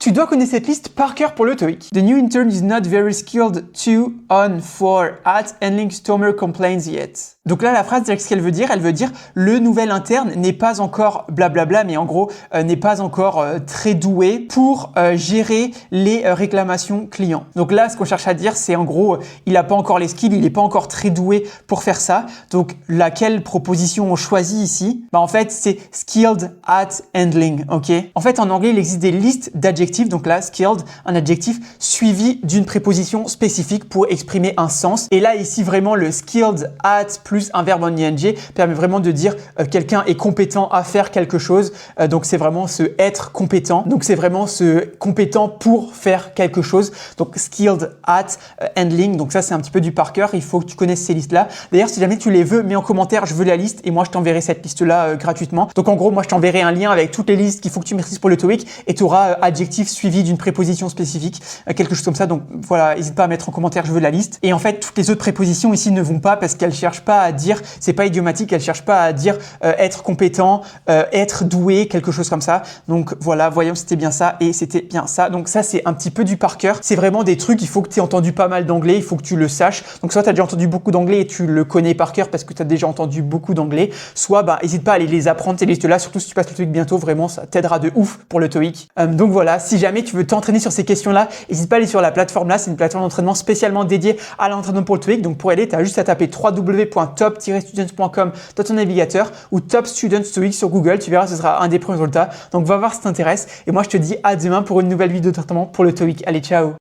Tu dois connaître cette liste par cœur pour le TOEIC. The new intern is not very skilled to, on, for, at handling customer complaints yet. Donc là, la phrase, ce qu'elle veut dire, elle veut dire le nouvel interne n'est pas encore blablabla, mais en gros, n'est pas encore très doué pour gérer les réclamations clients. Donc là, ce qu'on cherche à dire, c'est en gros, il n'a pas encore les skills, il n'est pas encore très doué pour faire ça. Donc, laquelle proposition on choisit ici? Bah, en fait, c'est skilled at handling, ok? En fait, en anglais, il existe des listes d'adjectifs. Donc là, skilled, un adjectif suivi d'une préposition spécifique pour exprimer un sens. Et là, ici, vraiment, le skilled at plus un verbe en ing permet vraiment de dire quelqu'un est compétent à faire quelque chose. Donc, c'est vraiment ce être compétent. Donc, c'est vraiment ce compétent pour faire quelque chose. Donc, skilled at handling. Donc, ça, c'est un petit peu du par cœur. Il faut que tu connaisses ces listes-là. D'ailleurs, si jamais tu les veux, mets en commentaire, je veux la liste et moi, je t'enverrai cette liste-là gratuitement. Donc, en gros, moi, je t'enverrai un lien avec toutes les listes qu'il faut que tu maîtrises pour le TOEIC et tu auras adjectif suivi d'une préposition spécifique, quelque chose comme ça. Donc, voilà, n'hésite pas à mettre en commentaire, je veux la liste. Et en fait, toutes les autres prépositions ici ne vont pas parce qu'elles cherchent pas à dire, c'est pas idiomatique, elles cherchent pas à dire être compétent, être doué, quelque chose comme ça. Donc, voilà, voyons si c'était bien ça et c'était bien ça. Donc, ça, c'est un petit peu du par cœur. C'est vraiment des trucs, il faut que tu aies entendu pas mal d'anglais, il faut que tu le saches. Donc, soit tu as déjà entendu beaucoup d'anglais et tu le connais par cœur parce que tu as déjà entendu beaucoup d'anglais, soit n'hésite pas à aller les apprendre ces listes-là, surtout si tu passes le TOEIC bientôt, vraiment ça t'aidera de ouf pour le TOEIC. Donc voilà, si jamais tu veux t'entraîner sur ces questions-là, n'hésite pas à aller sur la plateforme là, c'est une plateforme d'entraînement spécialement dédiée à l'entraînement pour le TOEIC. Donc pour aider, tu as juste à taper www.top-students.com dans ton navigateur ou Top Students TOEIC sur Google, tu verras, ce sera un des premiers résultats. Donc va voir si ça t'intéresse et moi je te dis à demain pour une nouvelle vidéo d'entraînement pour le TOEIC. Allez, ciao!